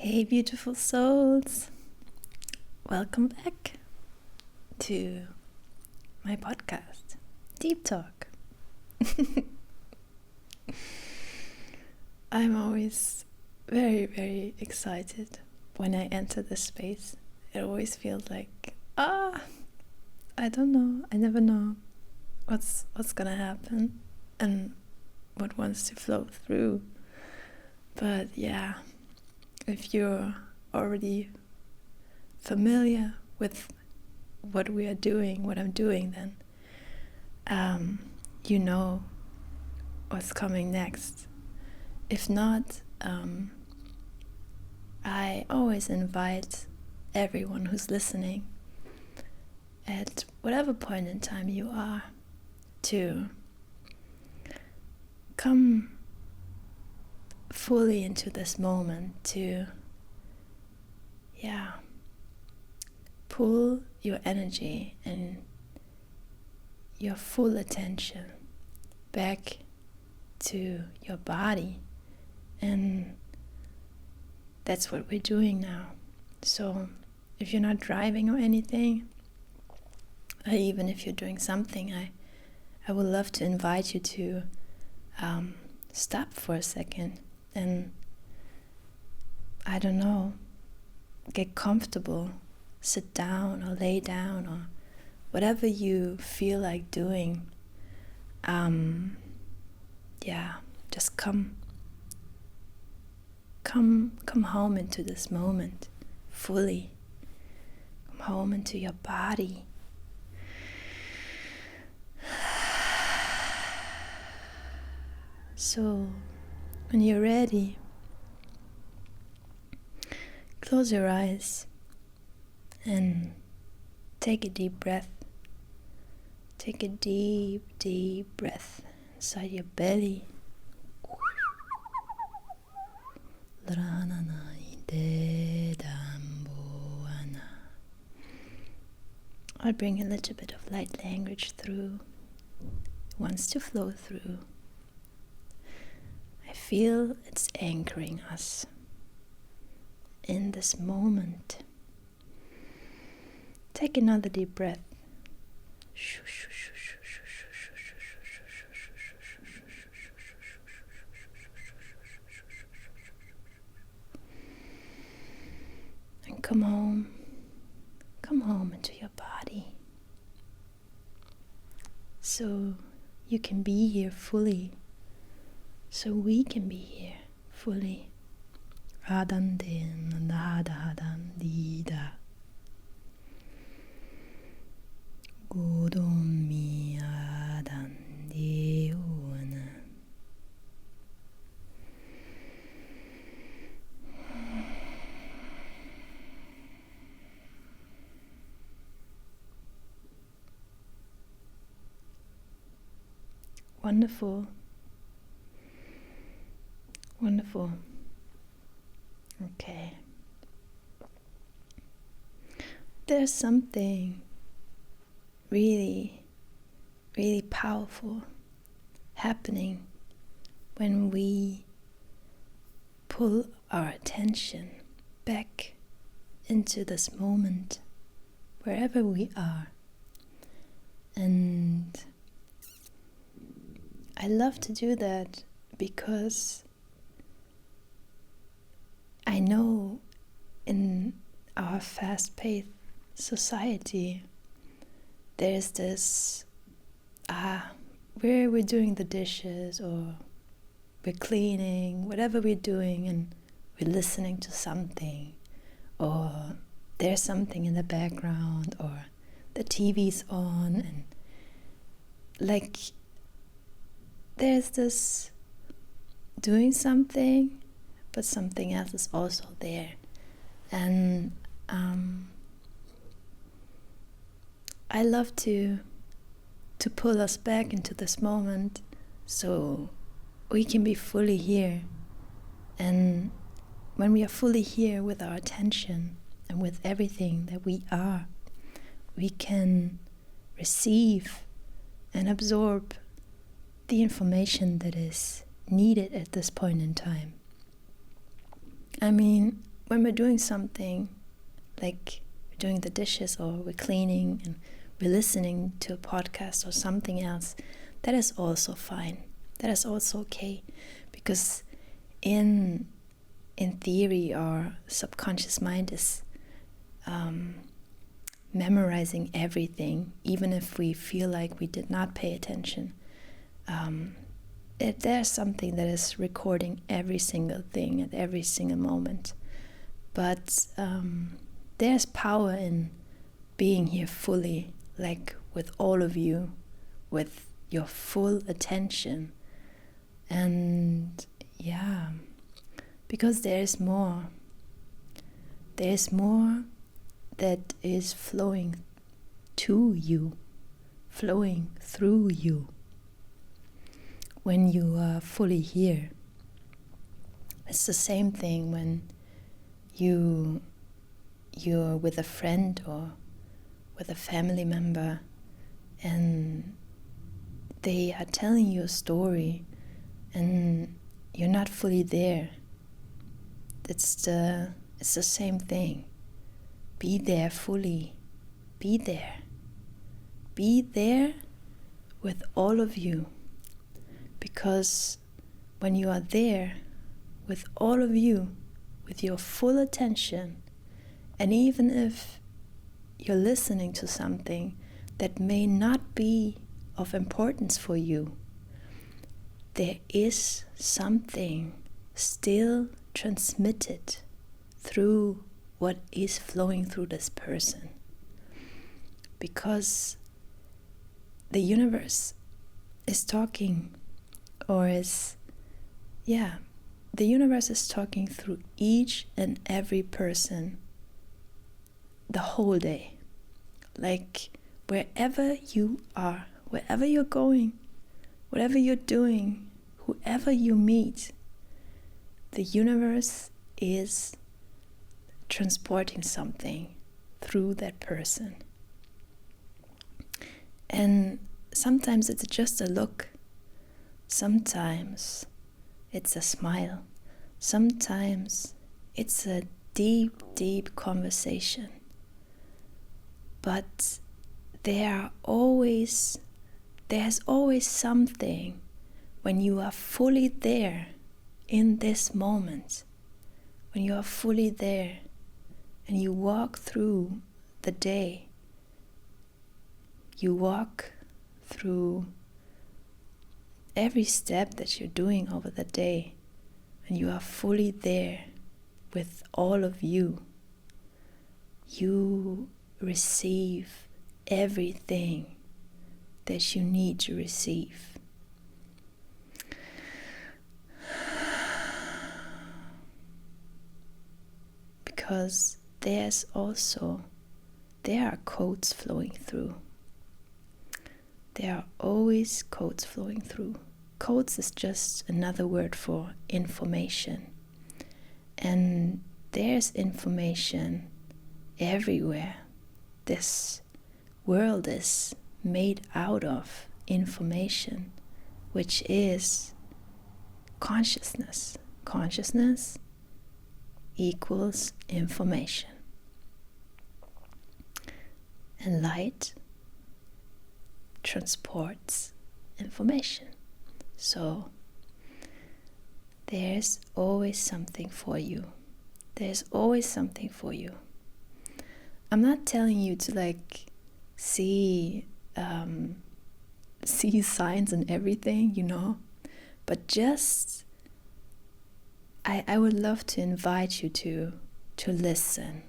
Hey, beautiful souls. Welcome back to my podcast, Deep Talk. I'm always very, very excited when I enter this space. It always feels like, I don't know. I never know what's gonna happen and what wants to flow through. But yeah, if you're already familiar with what we are doing, what I'm doing, then you know what's coming next. If not, I always invite everyone who's listening at whatever point in time you are to come fully into this moment, to pull your energy and your full attention back to your body. And that's what we're doing now. So if you're not driving or anything, or even if you're doing something, I would love to invite you to stop for a second and, I don't know, get comfortable, sit down or lay down or whatever you feel like doing. Just come home into this moment fully. Come home into your body. So when you're ready, close your eyes and take a deep breath. Take a deep, deep breath inside your belly. I'll bring a little bit of light language through. It wants to flow through. I feel it's anchoring us in this moment. Take another deep breath. And come home into your body. So you can be here fully. So we can be here fully. Adandin nadadandida. Godomi adandiuna. Wonderful. Wonderful. Okay. There's something really, really powerful happening when we pull our attention back into this moment, wherever we are. And I love to do that because I know in our fast-paced society there's this where we're doing the dishes or we're cleaning, whatever we're doing, and we're listening to something, or there's something in the background, or the TV's on, and like there's this doing something, but something else is also there. And I love to pull us back into this moment so we can be fully here. And when we are fully here with our attention and with everything that we are, we can receive and absorb the information that is needed at this point in time. I mean, when we're doing something, like we're doing the dishes or we're cleaning and we're listening to a podcast or something else, that is also fine. That is also okay, because in theory, our subconscious mind is memorizing everything, even if we feel like we did not pay attention. There's something that is recording every single thing at every single moment. But there's power in being here fully, like with all of you, with your full attention. And yeah, because there's more. There's more that is flowing to you, flowing through you when you are fully here. It's the same thing when you're with a friend or with a family member and they are telling you a story and you're not fully there. It's the same thing. Be there fully. Be there. Be there with all of you. Because when you are there with all of you, with your full attention, and even if you're listening to something that may not be of importance for you, there is something still transmitted through what is flowing through this person. Because the universe is talking, the universe is talking through each and every person the whole day. Like wherever you are, wherever you're going, whatever you're doing, whoever you meet, the universe is transporting something through that person. And sometimes it's just a look. Sometimes it's a smile. Sometimes it's a deep, deep conversation. But there's always something when you are fully there in this moment, when you are fully there and you walk through the day, you walk through every step that you're doing over the day, and you are fully there with all of you, you receive everything that you need to receive. Because there are codes flowing through. There are always codes flowing through. Codes is just another word for information. And there's information everywhere. This world is made out of information, which is consciousness. Consciousness equals information. And light transports information. So there's always something for you. There's always something for you. I'm not telling you to see signs and everything, but just I would love to invite you to listen.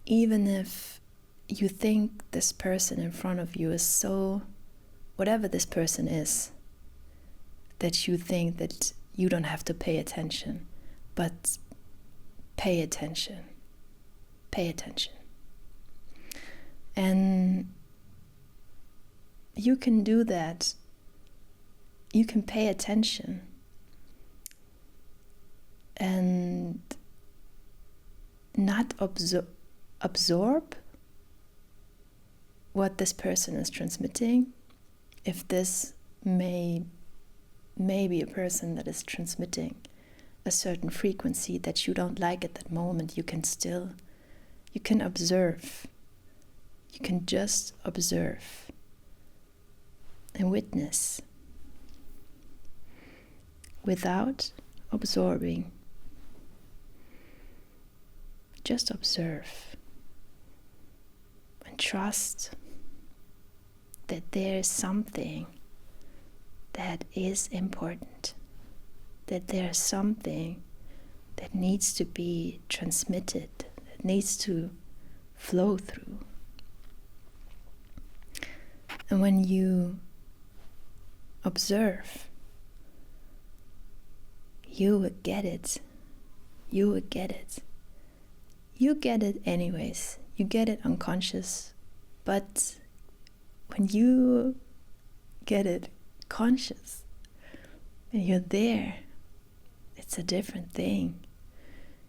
Even if you think this person in front of you is so, whatever this person is, that you think that you don't have to pay attention, but pay attention. Pay attention. And you can do that. You can pay attention and not absorb what this person is transmitting. If this may be a person that is transmitting a certain frequency that you don't like at that moment, you can observe. You can just observe and witness without absorbing. Just observe and trust that there is something that is important, that there's something that needs to be transmitted, that needs to flow through. And when you observe, you will get it. You will get it. You get it anyways. You get it unconscious. But when you get it conscious and you're there, it's a different thing.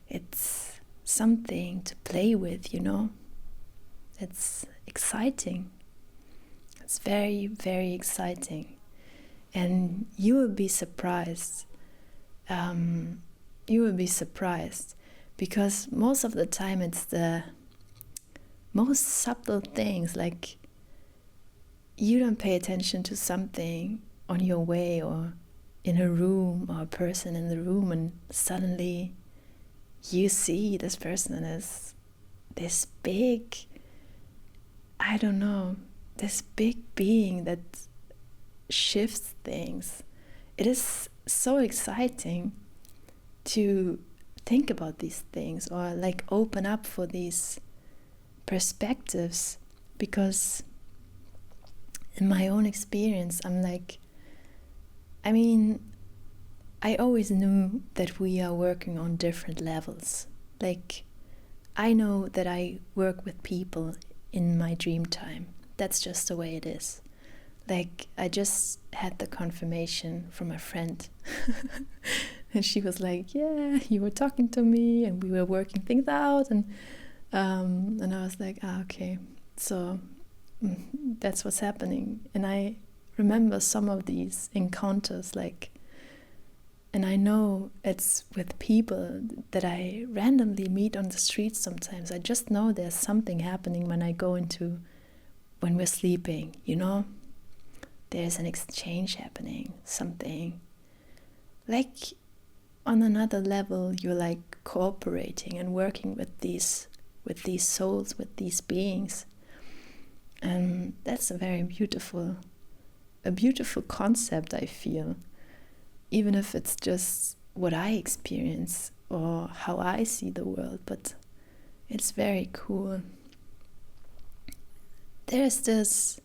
It's something to play with, It's exciting. It's very, very exciting. And you will be surprised. Because most of the time it's the most subtle things, like you don't pay attention to something on your way or in a room or a person in the room, and suddenly you see this person as this big, this big being that shifts things. It is so exciting to think about these things, or like open up for these perspectives, because in my own experience, I always knew that we are working on different levels. Like, I know that I work with people in my dream time. That's just the way it is. Like, I just had the confirmation from a friend. And she was like, yeah, you were talking to me and we were working things out. And I was like, okay. So that's what's happening. And I remember some of these encounters, and I know it's with people that I randomly meet on the streets sometimes. I just know there's something happening when we're sleeping, There's an exchange happening, something. Like, on another level, you're like cooperating and working with these souls, with these beings. And that's a very beautiful concept, I feel. Even if it's just what I experience or how I see the world, but it's very cool. There's this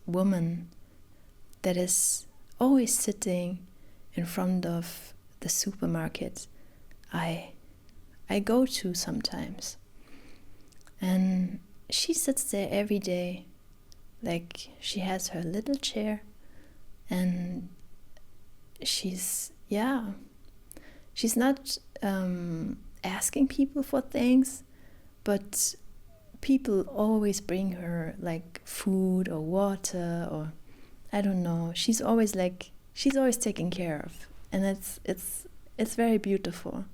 woman that is always sitting in front of the supermarket I go to sometimes. And she sits there every day. Like, she has her little chair, and she's not asking people for things, but people always bring her like food or water, or I don't know. She's always taken care of, and it's very beautiful.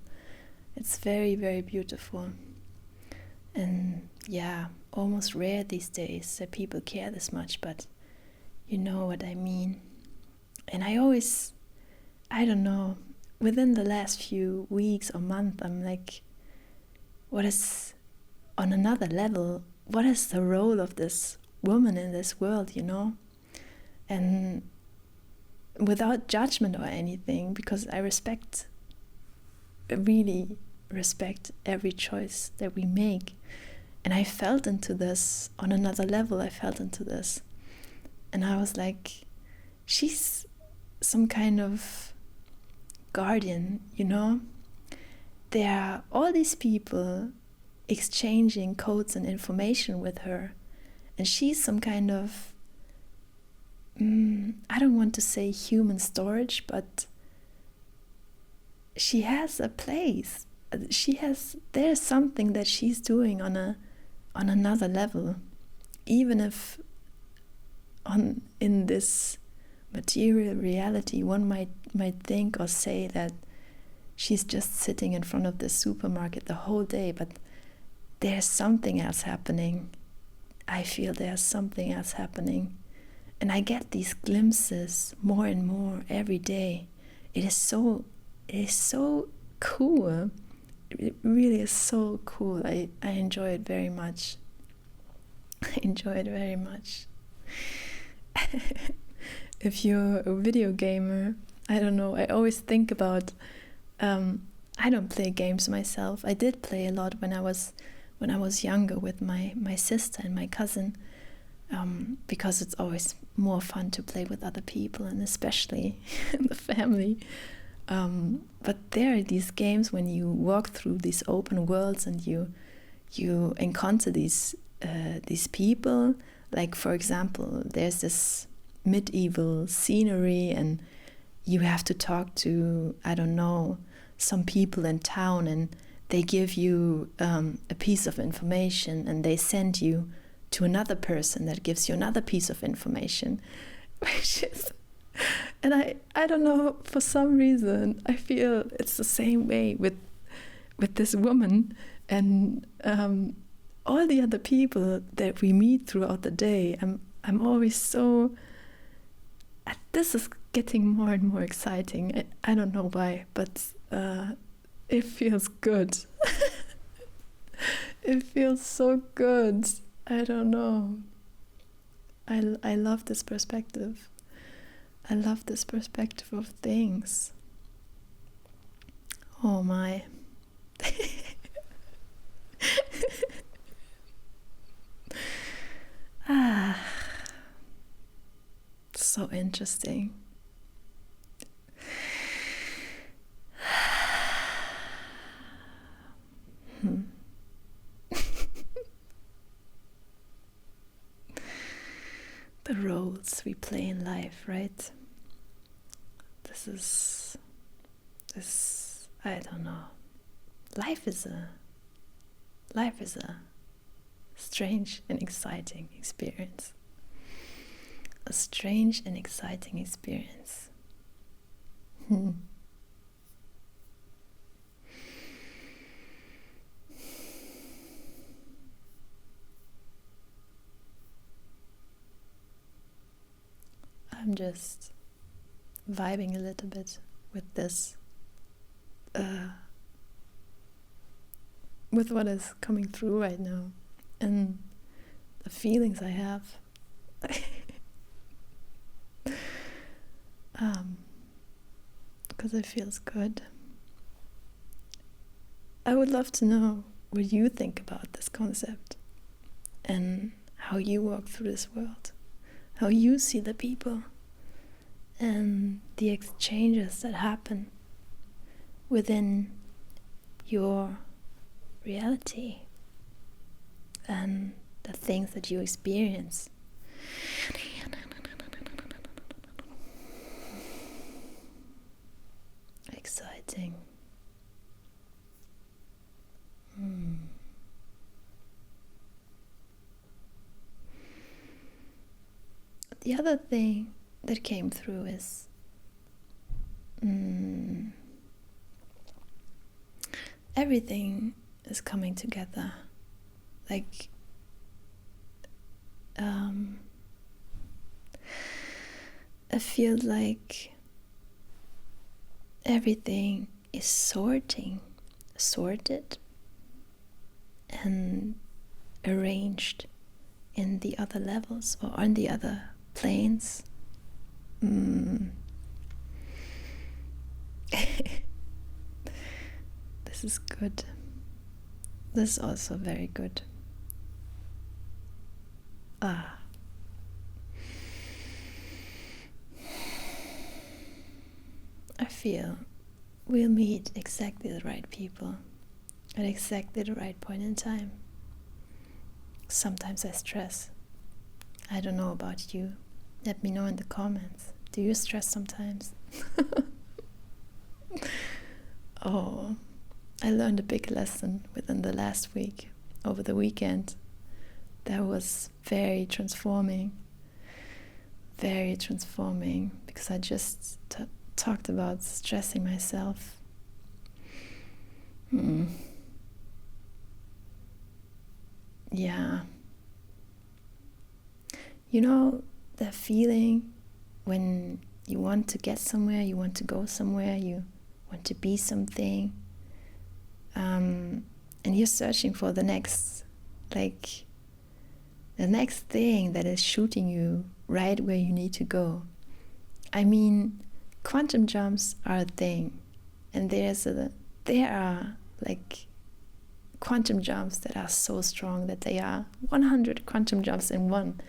It's very, very beautiful. And almost rare these days that people care this much, but you know what I mean. And I don't know, within the last few weeks or month, I'm like, what is, on another level, what is the role of this woman in this world, And without judgment or anything, because I really respect every choice that we make. And I felt into this, on another level, And I was like, she's some kind of guardian, There are all these people exchanging codes and information with her. And she's some kind of, I don't want to say human storage, but she has a place. There's something that she's doing on another level, even if in this material reality, one might think or say that she's just sitting in front of the supermarket the whole day, but there's something else happening. I feel there's something else happening. And I get these glimpses more and more every day. It is so cool. It really is so cool. I enjoy it very much. I enjoy it very much. If you're a video gamer, I don't know, I always think about, I don't play games myself. I did play a lot when I was younger with my sister and my cousin, because it's always more fun to play with other people, and especially in the family. But there are these games when you walk through these open worlds and you encounter these people. Like, for example, there's this medieval scenery and you have to talk to, I don't know, some people in town, and they give you a piece of information, and they send you to another person that gives you another piece of information, which is, and I don't know, for some reason I feel it's the same way with this woman and all the other people that we meet throughout the day. I'm always so, this is getting more and more exciting. I don't know why, but it feels good. It feels so good. I don't know. I love this perspective. I love this perspective of things. Oh my. So interesting. The roles we play in life, right? This, I don't know. Life is a strange and exciting experience. A strange and exciting experience. I'm just vibing a little bit with this, with what is coming through right now and the feelings I have. Because it feels good. I would love to know what you think about this concept and how you walk through this world, how you see the people and the exchanges that happen within your reality and the things that you experience. Exciting. The other thing that came through is everything is coming together. Like I feel like everything is sorted and arranged in the other levels or on the other planes. This is good. This is also very good. I feel we'll meet exactly the right people at exactly the right point in time. Sometimes I stress. I don't know about you. Let me know in the comments. Do you stress sometimes? Oh, I learned a big lesson within the last week, over the weekend. That was very transforming because I just talked about stressing myself. Yeah. You know that feeling when you want to get somewhere, you want to go somewhere, you want to be something, and you're searching for the next thing that is shooting you right where you need to go. I mean, quantum jumps are a thing, and there are like quantum jumps that are so strong that they are 100 quantum jumps in one.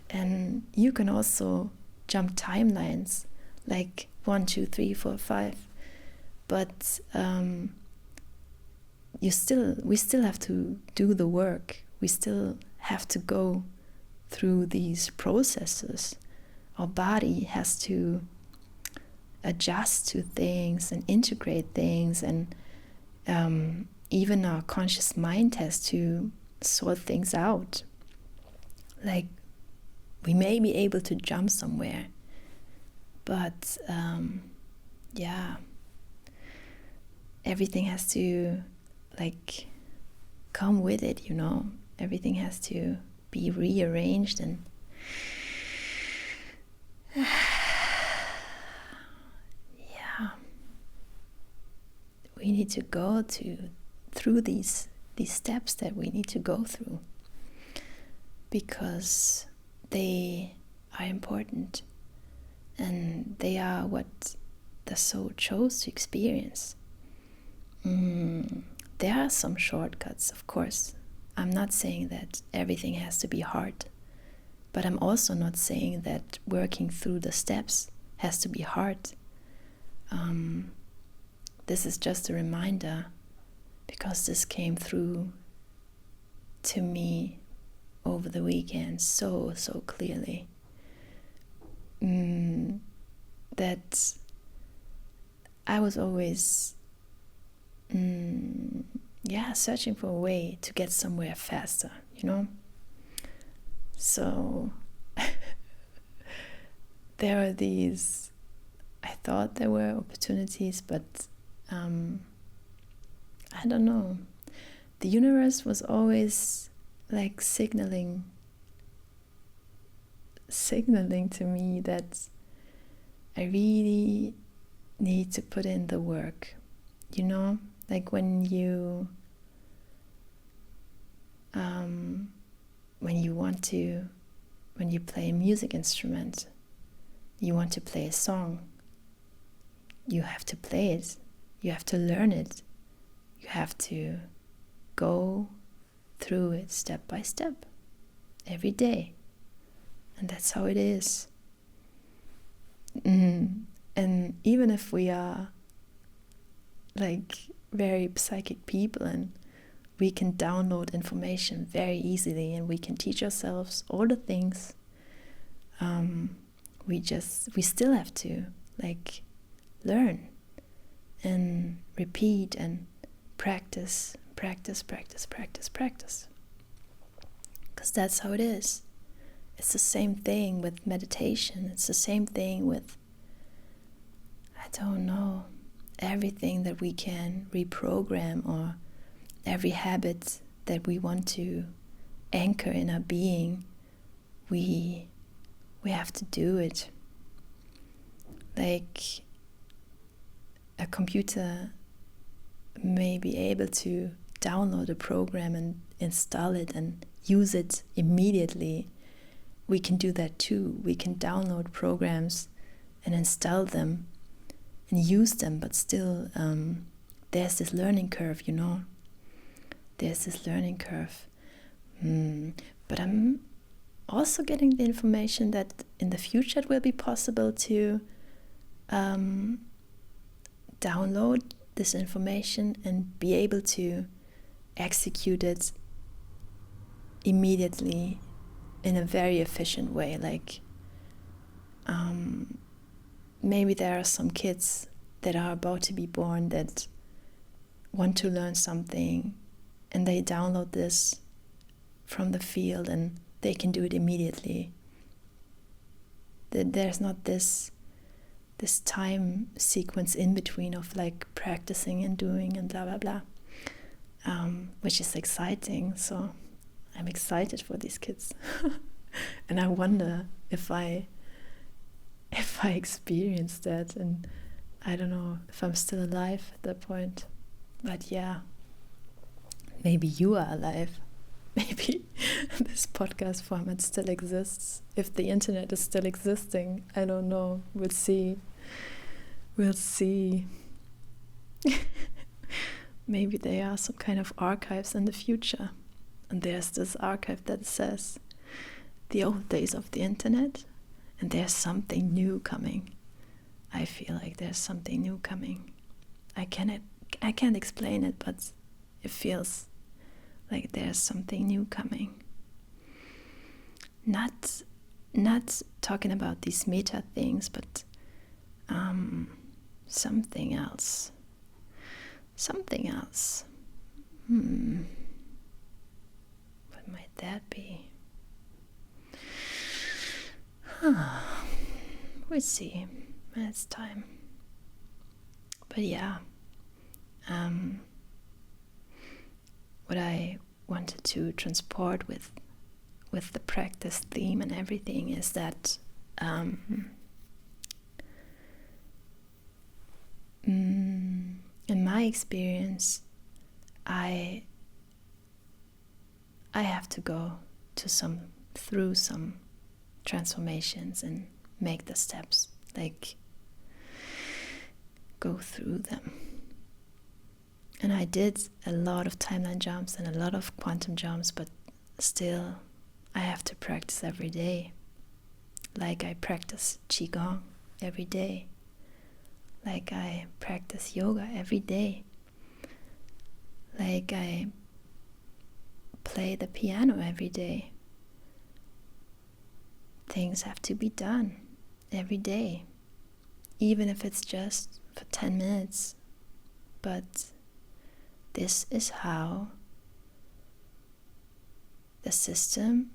And you can also jump timelines, like 1, 2, 3, 4, 5. But we still have to do the work. We still have to go through these processes. Our body has to adjust to things and integrate things, and even our conscious mind has to sort things out. Like, we may be able to jump somewhere, but everything has to come with it, you know. Everything has to be rearranged, and we need to go through these steps that we need to go through, because they are important, and they are what the soul chose to experience. There are some shortcuts, of course. I'm not saying that everything has to be hard, but I'm also not saying that working through the steps has to be hard. This is just a reminder, because this came through to me over the weekend so clearly, that I was always searching for a way to get somewhere faster, you know. So there are these, I thought there were opportunities, but I don't know. The universe was always like signaling to me that I really need to put in the work, you know. Like when you play a music instrument, you want to play a song, you have to play it, you have to learn it, you have to go through it step by step every day. And that's how it is. And even if we are like very psychic people, and we can download information very easily, and we can teach ourselves all the things, we still have to like learn and repeat and practice, because that's how it is. It's the same thing with meditation. It's the same thing with, I don't know, everything that we can reprogram, or every habit that we want to anchor in our being. We have to do it. Like a computer may be able to download a program and install it and use it immediately. We can do that too. We can download programs and install them and use them, but still there's this learning curve, you know. There's this learning curve. But I'm also getting the information that in the future it will be possible to download this information and be able to execute it immediately in a very efficient way. Like maybe there are some kids that are about to be born that want to learn something, and they download this from the field and they can do it immediately. There's not this this time sequence in between of like practicing and doing and blah blah blah, which is exciting. So I'm excited for these kids. And I wonder if I experienced that, and I don't know if I'm still alive at that point. But yeah, maybe you are alive. Maybe this podcast format still exists. If the internet is still existing, I don't know. We'll see. Maybe there are some kind of archives in the future. And there's this archive that says the old days of the internet, and there's something new coming. I feel like there's something new coming. I can't explain it, but it feels like there's something new coming. Not talking about these meta things, but something else. What might that be? We'll see when it's time. But yeah, what I wanted to transport with the practice theme and everything is that in my experience, I have to go through some transformations and make the steps, like go through them. And I did a lot of timeline jumps and a lot of quantum jumps, but still I have to practice every day. Like I practice Qigong every day. Like I practice yoga every day. Like I play the piano every day. Things have to be done every day, even if it's just for 10 minutes. But this is how the system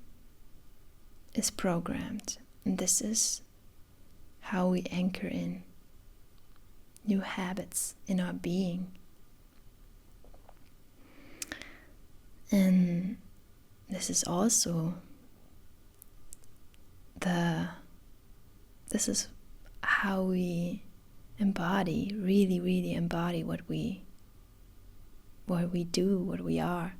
is programmed, and this is how we anchor in new habits in our being. And this is also this is how we really embody what we do, what we are.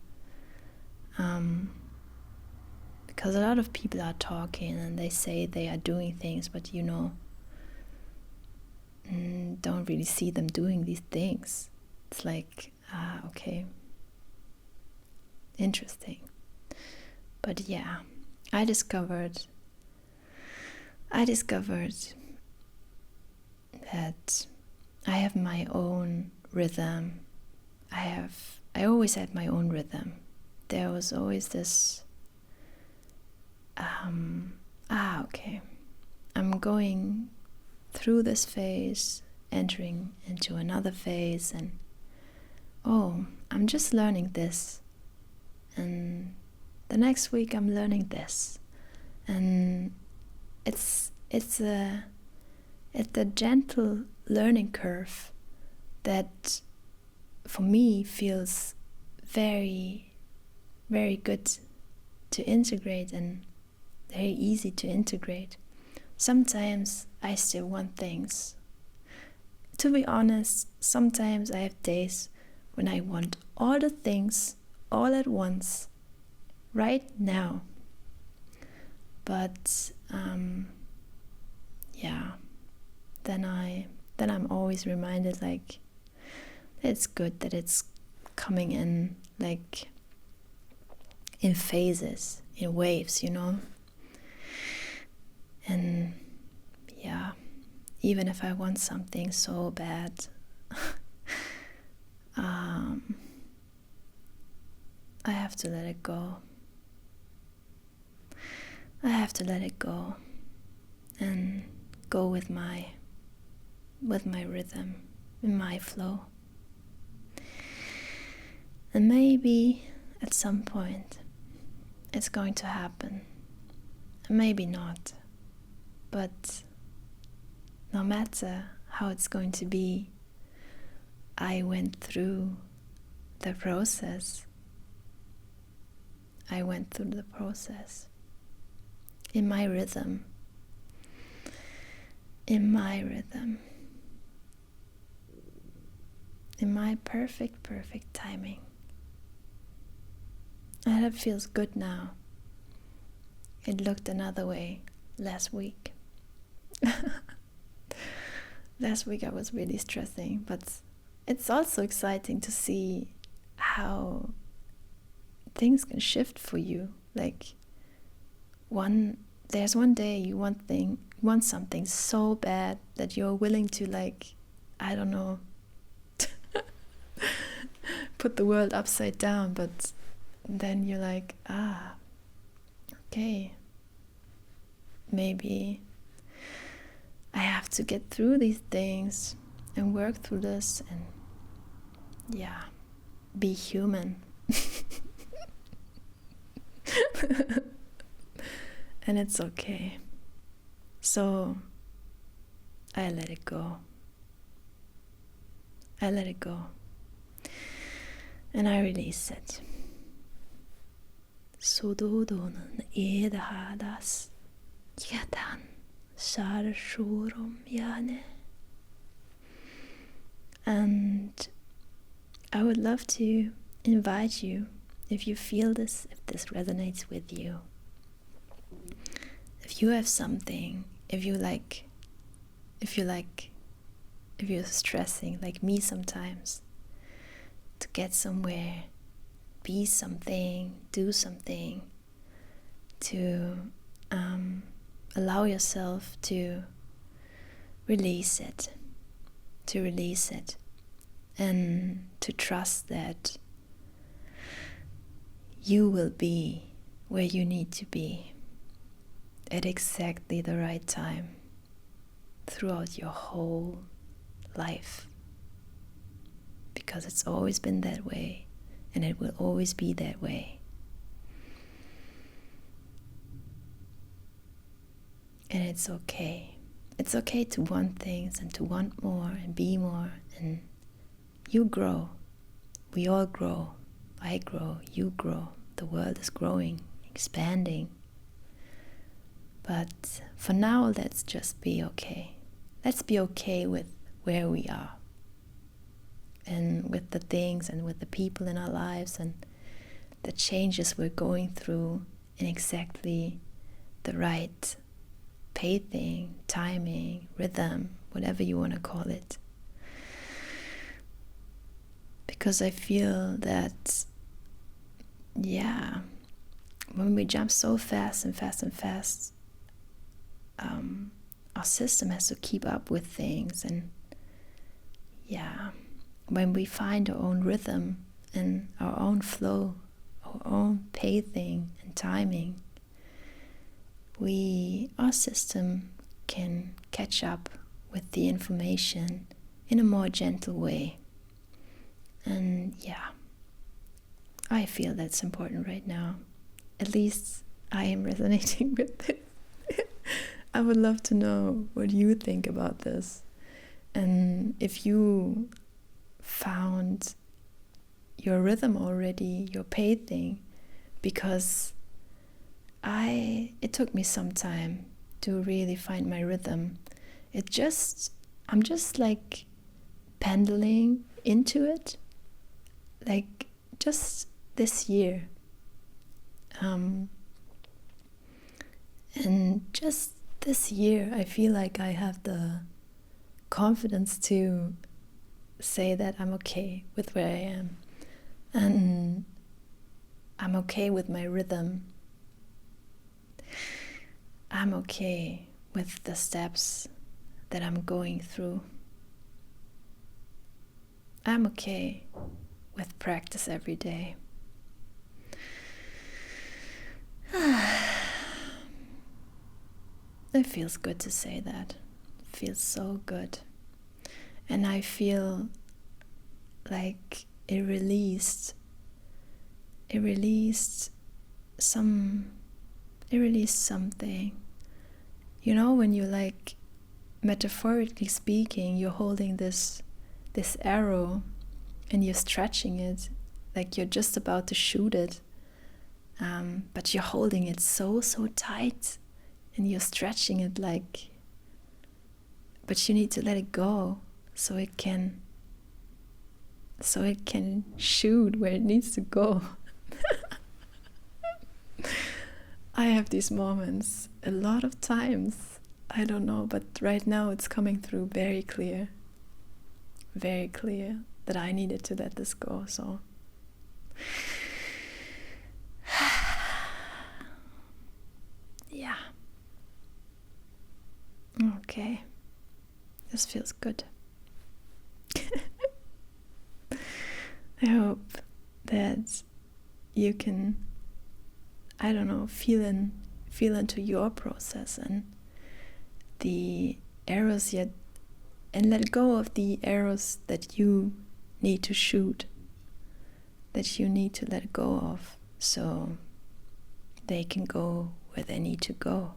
Because a lot of people are talking and they say they are doing things, but don't really see them doing these things. It's like, okay, interesting. But yeah, I discovered that I have my own rhythm. I always had my own rhythm. There was always this okay, I'm going through this phase, entering into another phase, and I'm just learning this, and the next week I'm learning this, and it's a gentle learning curve that for me feels very, very good to integrate and very easy to integrate. Sometimes I still want things. To be honest, sometimes I have days when I want all the things all at once, right now. But then I'm always reminded, like, it's good that it's coming in, like, in phases, in waves, And yeah, even if I want something so bad, I have to let it go. I have to let it go and go with my rhythm, in my flow. And maybe at some point it's going to happen. Maybe not. But no matter how it's going to be, I went through the process. I went through the process in my rhythm, in my perfect timing. And it feels good now. It looked another way last week. Last week I was really stressing, but it's also exciting to see how things can shift for you. Like there's one day you want something so bad that you're willing to, like, I don't know, put the world upside down, but then you're like, okay, maybe I have to get through these things and work through this and be human. And it's okay. So I let it go. And I release it. 소도도는 에다하다스 야단 사르쇼롬 야네. And I would love to invite you, if you feel this, if this resonates with you, if you have something, if you're stressing like me sometimes, to get somewhere, be something, do something, to allow yourself to release it, and to trust that you will be where you need to be at exactly the right time throughout your whole life, because it's always been that way and it will always be that way. And it's okay. It's okay to want things and to want more and be more, and you grow. We all grow. I grow, you grow. The world is growing, expanding. But for now, let's just be okay. Let's be okay with where we are, and with the things and with the people in our lives and the changes we're going through in exactly the right pacing, timing, rhythm, whatever you want to call it. Because I feel that, when we jump so fast, our system has to keep up with things. And when we find our own rhythm and our own flow, our own pacing and timing, our system can catch up with the information in a more gentle way. And I feel that's important right now. At least I am resonating with it. I would love to know what you think about this, and if you found your rhythm already, your pacing, because it took me some time to really find my rhythm. I'm just like pendling into it, like just this year. And just this year, I feel like I have the confidence to say that I'm okay with where I am, and I'm okay with my rhythm. I'm okay with the steps that I'm going through. I'm okay with practice every day. It feels good to say that. It feels so good. And I feel like it released something. You know, when you like metaphorically speaking, you're holding this arrow and you're stretching it like you're just about to shoot it, but you're holding it so tight and you're stretching it but you need to let it go so it can shoot where it needs to go. I have these moments a lot of times. I don't know, but right now it's coming through very clear that I needed to let this go. So yeah, okay, this feels good. I hope that you can, I don't know, feel into your process and the arrows yet, and let go of the arrows that you need to shoot, that you need to let go of so they can go where they need to go.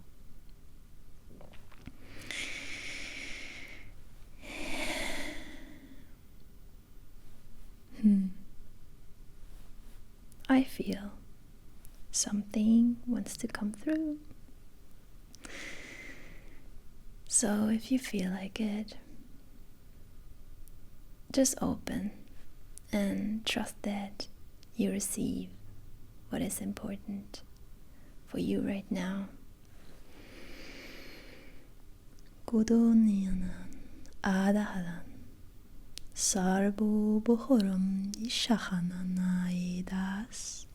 I feel something wants to come through. So if you feel like it, just open and trust that you receive what is important for you right now. Godonianan adahadan sarbo bohoram ishahananaidas.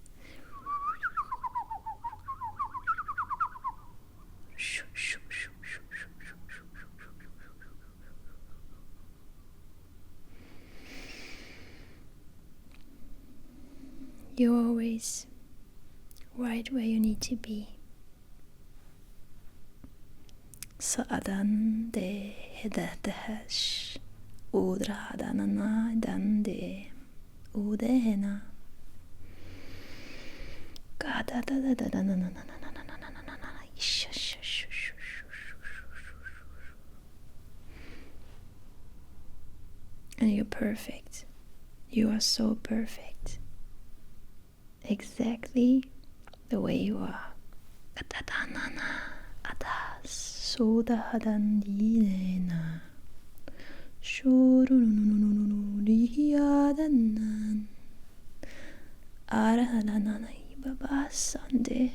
You're always right where you need to be. Sa'adan de hedatahash udrahadanana dande udehena and you're perfect. You are so perfect. Exactly the way you are. Adas sodahadandina shurununununununihiyadanan arahadanana ibabasande.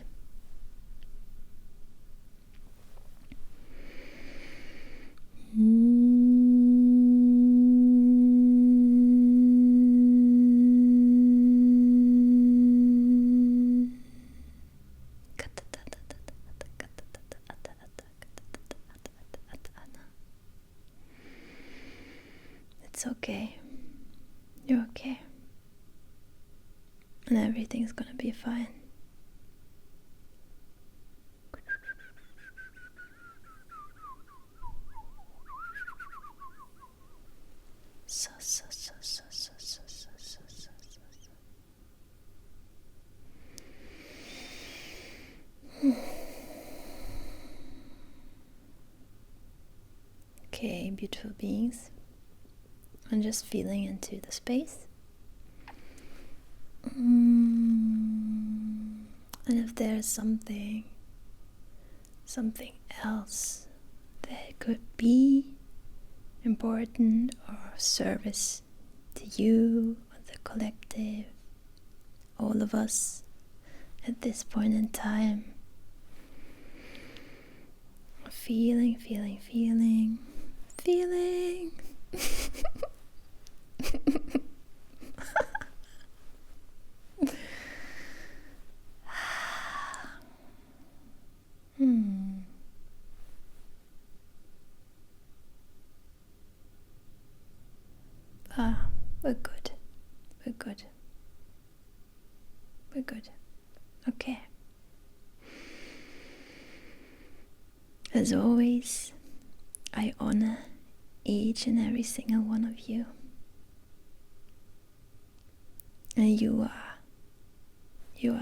It's okay. You're okay. And everything's gonna be fine. Okay, beautiful beings. I'm just feeling into the space. And if there's something else that could be important or of service to you or the collective, all of us at this point in time, feeling. We're good. Okay. As always, I honor each and every single one of you. And you are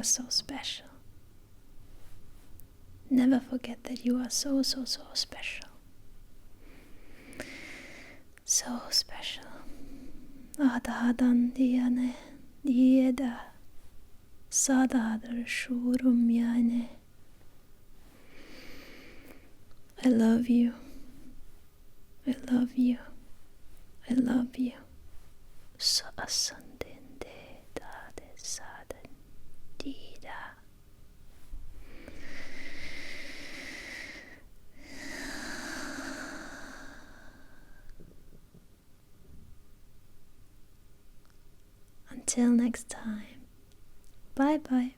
so special. Never forget that you are so special. So special. Adadan diane dieda sadadar shurum yane. I love you. I love you. I love you. So ascendente dade saden dida. Until next time. Bye bye.